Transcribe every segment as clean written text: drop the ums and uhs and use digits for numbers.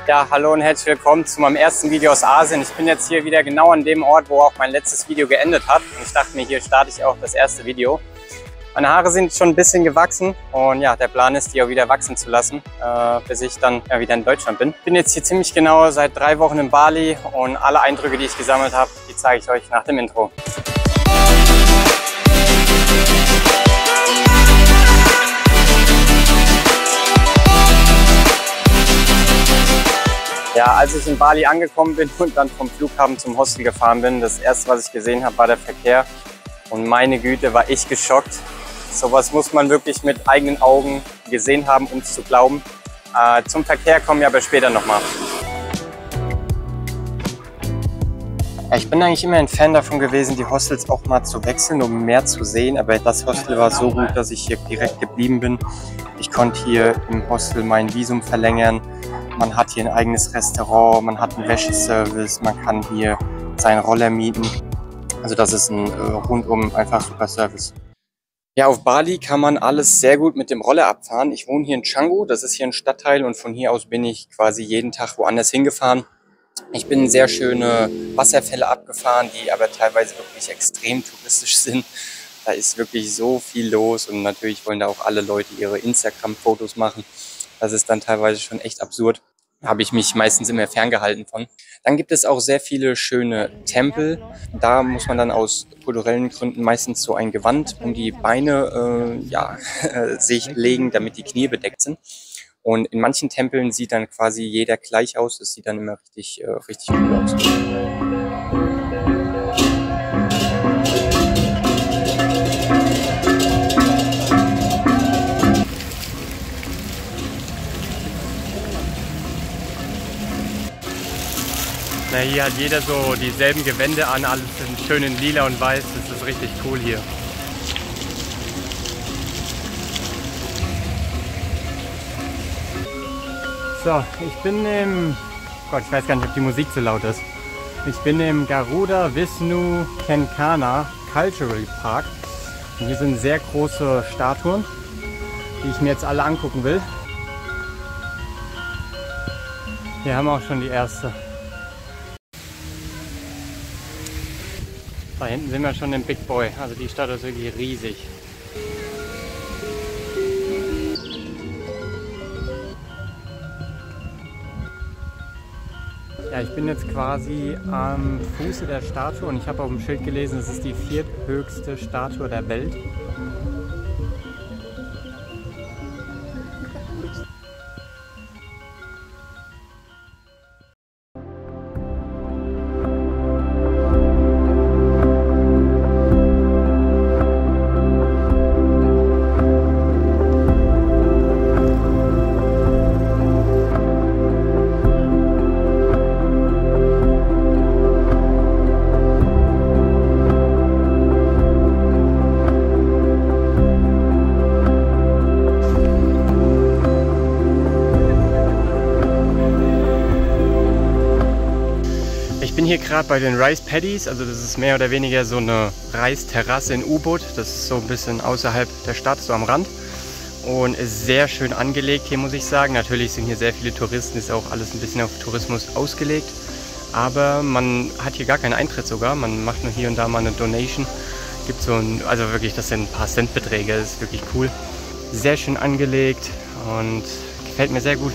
Ja, hallo und herzlich willkommen zu meinem ersten Video aus Asien. Ich bin jetzt hier wieder genau an dem Ort, wo auch mein letztes Video geendet hat. Und ich dachte mir, hier starte ich auch das erste Video. Meine Haare sind schon ein bisschen gewachsen und ja, der Plan ist, die auch wieder wachsen zu lassen, bis ich dann wieder in Deutschland bin. Ich bin jetzt hier ziemlich genau seit 3 Wochen in Bali und alle Eindrücke, die ich gesammelt habe, die zeige ich euch nach dem Intro. Ja, als ich in Bali angekommen bin und dann vom Flughafen zum Hostel gefahren bin, das erste, was ich gesehen habe, war der Verkehr. Und meine Güte, war ich geschockt. Sowas muss man wirklich mit eigenen Augen gesehen haben, um es zu glauben. Zum Verkehr kommen wir aber später nochmal. Ja, ich bin eigentlich immer ein Fan davon gewesen, die Hostels auch mal zu wechseln, um mehr zu sehen. Aber das Hostel war so gut, dass ich hier direkt geblieben bin. Ich konnte hier im Hostel mein Visum verlängern. Man hat hier ein eigenes Restaurant, man hat einen Wäscheservice, man kann hier seinen Roller mieten. Also das ist ein rundum einfach super Service. Ja, auf Bali kann man alles sehr gut mit dem Roller abfahren. Ich wohne hier in Canggu, das ist hier ein Stadtteil und von hier aus bin ich quasi jeden Tag woanders hingefahren. Ich bin sehr schöne Wasserfälle abgefahren, die aber teilweise wirklich extrem touristisch sind. Da ist wirklich so viel los und natürlich wollen da auch alle Leute ihre Instagram-Fotos machen. Das ist dann teilweise schon echt absurd. Da habe ich mich meistens immer ferngehalten von. Dann gibt es auch sehr viele schöne Tempel. Da muss man dann aus kulturellen Gründen meistens so ein Gewand um die Beine sich legen, damit die Knie bedeckt sind. Und in manchen Tempeln sieht dann quasi jeder gleich aus. Das sieht dann immer richtig cool aus. Na, hier hat jeder so dieselben Gewände an, alles in schön in lila und weiß. Das ist richtig cool hier. So, ich bin im... Gott, ich weiß gar nicht, ob die Musik zu laut ist. Ich bin im Garuda Vishnu Kenkana Cultural Park. Und hier sind sehr große Statuen, die ich mir jetzt alle angucken will. Hier haben wir auch schon die erste. Da hinten sind wir schon im Big Boy, also die Stadt ist wirklich riesig. Ja, ich bin jetzt quasi am Fuße der Statue und ich habe auf dem Schild gelesen, es ist die 4. höchste Statue der Welt. Ich bin hier gerade bei den Rice Paddies, also das ist mehr oder weniger so eine Reisterrasse in U-Boot. Das ist so ein bisschen außerhalb der Stadt, so am Rand. Und ist sehr schön angelegt hier, muss ich sagen. Natürlich sind hier sehr viele Touristen, ist auch alles ein bisschen auf Tourismus ausgelegt. Aber man hat hier gar keinen Eintritt sogar, man macht nur hier und da mal eine Donation. Gibt so ein, also wirklich, das sind ein paar Centbeträge, das ist wirklich cool. Sehr schön angelegt und gefällt mir sehr gut.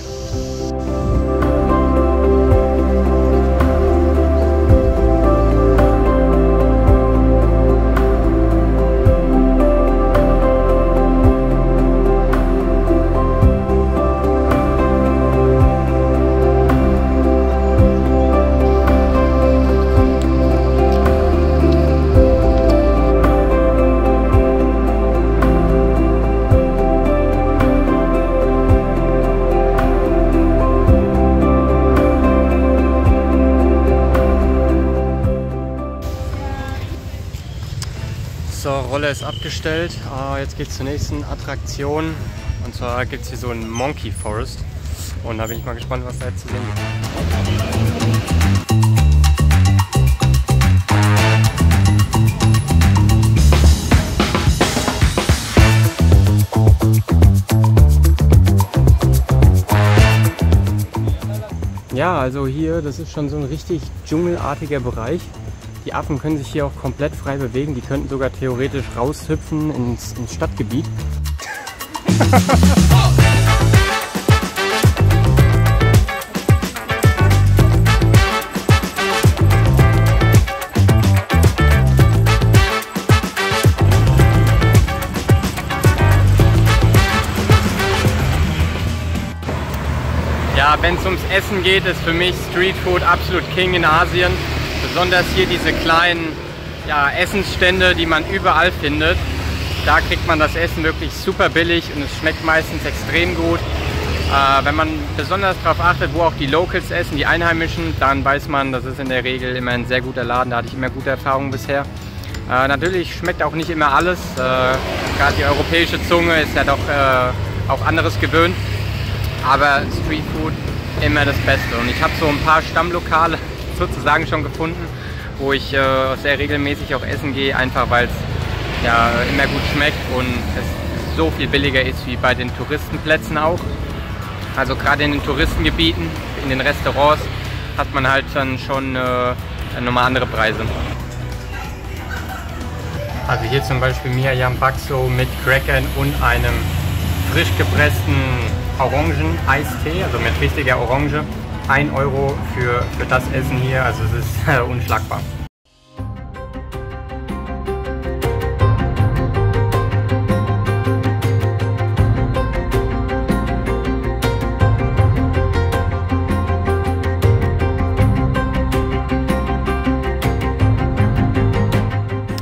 So, Roller ist abgestellt. Jetzt geht es zur nächsten Attraktion. Und zwar gibt es hier so einen Monkey Forest. Und da bin ich mal gespannt, was da jetzt zu sehen gibt. Ja, also hier, das ist schon so ein richtig dschungelartiger Bereich. Die Affen können sich hier auch komplett frei bewegen. Die könnten sogar theoretisch raushüpfen ins Stadtgebiet. Ja, wenn es ums Essen geht, ist für mich Streetfood absolut King in Asien. Besonders hier diese kleinen Essensstände, die man überall findet. Da kriegt man das Essen wirklich super billig und es schmeckt meistens extrem gut. Wenn man besonders darauf achtet, wo auch die Locals essen, die Einheimischen, dann weiß man, das ist in der Regel immer ein sehr guter Laden. Da hatte ich immer gute Erfahrungen bisher. Natürlich schmeckt auch nicht immer alles. Gerade die europäische Zunge ist ja doch auch anderes gewöhnt. Aber Streetfood immer das Beste. Und ich habe so ein paar Stammlokale sozusagen schon gefunden, wo ich sehr regelmäßig auch essen gehe, einfach weil es immer gut schmeckt und es so viel billiger ist wie bei den Touristenplätzen auch. Also gerade in den Touristengebieten, in den Restaurants hat man halt dann schon nochmal andere Preise. Also hier zum Beispiel Mia-Yam Bakso mit Crackern und einem frisch gepressten Orangen-Eistee, also mit richtiger Orange. 1 Euro für das Essen hier, also es ist unschlagbar.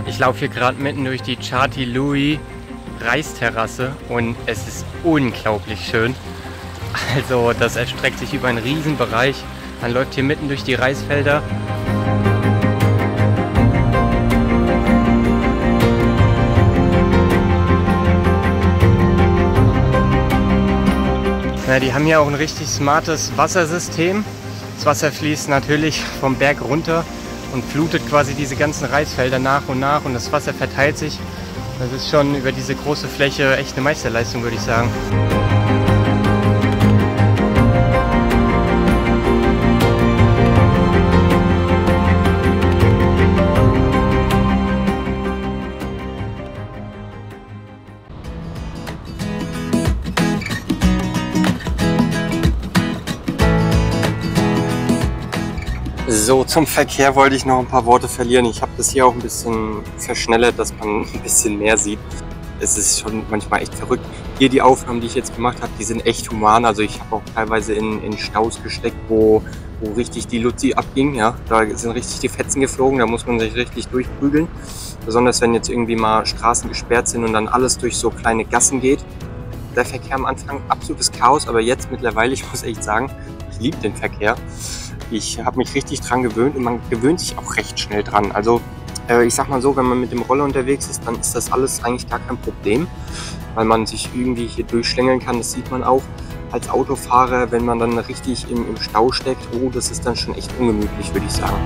Ich laufe hier gerade mitten durch die Chati Louis Reisterrasse und es ist unglaublich schön. Also das erstreckt sich über einen riesen Bereich. Man läuft hier mitten durch die Reisfelder. Ja, die haben hier auch ein richtig smartes Wassersystem. Das Wasser fließt natürlich vom Berg runter und flutet quasi diese ganzen Reisfelder nach und das Wasser verteilt sich. Das ist schon über diese große Fläche echt eine Meisterleistung, würde ich sagen. So, zum Verkehr wollte ich noch ein paar Worte verlieren. Ich habe das hier auch ein bisschen verschnellert, dass man ein bisschen mehr sieht. Es ist schon manchmal echt verrückt. Hier die Aufnahmen, die ich jetzt gemacht habe, die sind echt human. Also ich habe auch teilweise in Staus gesteckt, wo richtig die Luzi abging. Ja, da sind richtig die Fetzen geflogen, da muss man sich richtig durchprügeln. Besonders wenn jetzt irgendwie mal Straßen gesperrt sind und dann alles durch so kleine Gassen geht. Der Verkehr am Anfang absolutes Chaos, aber jetzt mittlerweile, ich muss echt sagen, ich liebe den Verkehr. Ich habe mich richtig dran gewöhnt und man gewöhnt sich auch recht schnell dran. Also ich sag mal so, wenn man mit dem Roller unterwegs ist, dann ist das alles eigentlich gar kein Problem, weil man sich irgendwie hier durchschlängeln kann. Das sieht man auch als Autofahrer, wenn man dann richtig im Stau steckt. Oh, das ist dann schon echt ungemütlich, würde ich sagen.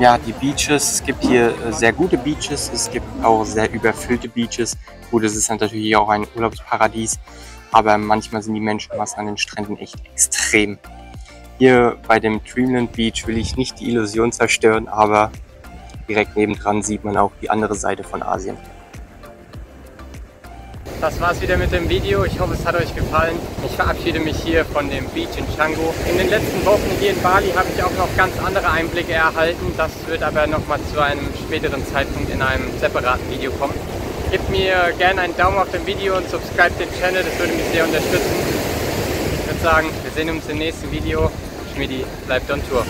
Ja, die Beaches, es gibt hier sehr gute Beaches, es gibt auch sehr überfüllte Beaches. Gut, es ist natürlich auch ein Urlaubsparadies, aber manchmal sind die Menschenmassen an den Stränden echt extrem. Hier bei dem Dreamland Beach will ich nicht die Illusion zerstören, aber direkt nebendran sieht man auch die andere Seite von Asien. Das war's wieder mit dem Video. Ich hoffe, es hat euch gefallen. Ich verabschiede mich hier von dem Beach in Canggu. In den letzten Wochen hier in Bali habe ich auch noch ganz andere Einblicke erhalten. Das wird aber nochmal zu einem späteren Zeitpunkt in einem separaten Video kommen. Gebt mir gerne einen Daumen auf dem Video und subscribe den Channel, das würde mich sehr unterstützen. Ich würde sagen, wir sehen uns im nächsten Video. Schmidi bleibt on Tour.